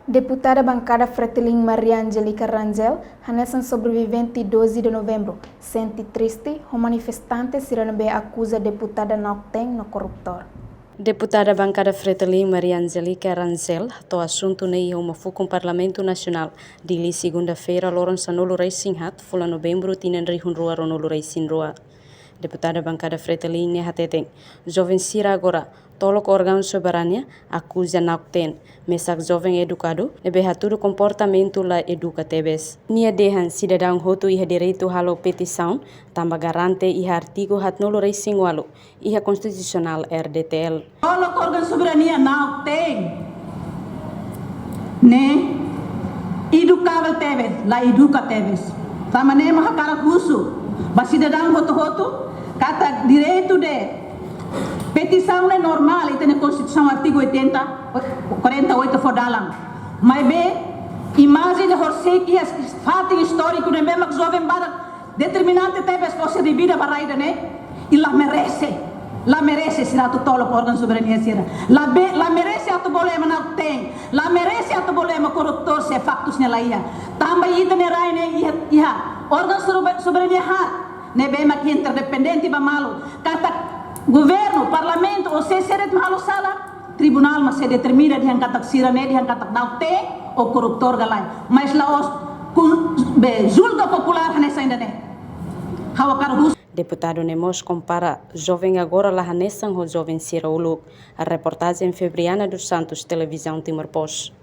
Deputada bancada Fretilin Maria Angelica Rangel, Hanessan sobrevivente 12 de novembro, sente triste, o manifestante Siranbe acusa deputada Nauteng no corruptor. Deputada bancada Fretilin Maria Angelica Rangel, to assunto nei uma com Parlamento Nacional, dili segunda-feira loron sanolo rei sinhat, fula novembro tinen rihun rua ronolo rei sinrua. Deputada bancada Fretilin ne hateteng, jovem sira agora, tolok órgão soberania, acusa Nauteng, mesak jovem educado, nebe haturo comportamento la educa tebes. Nia dehan cidadão hotu iha direito halo petição, tamba garante iha artigo hatnolo rei singwalo, iha constitucional RDTL. Tolok órgão soberania Nauteng, ne educável tebes, la educa tebes. Tama ne mahakara kusu, ba cidadão hotu kata direito de petição é normal, e tem na Constituição artigo 48 for dalam. Mas bem, imagem de você que é fato histórico, né? Mesmo que jovem para determinante teve esforço de vida para ir, né? E lá merece será tu tolo com órgão soberania será. Lá merece a tu problema não tem, lá merece a tu problema corruptor se factos nela ia. Também ida ne rai né ia órgão soberania ha, né? Bem mas que interdependente ba malu kata governo, parlamento, ou se seret mahalo sala, tribunal mas se determina dihan katak sirane, dihan katak naute, ou koruptor galay. Mas laos, julga popular hanessa ainda ne. Hawakar hus. Deputado Nemos compara jovem agora lá hanessan o jovem sira uluk. A reportagem Febriana dos Santos, Televisão Timor Post.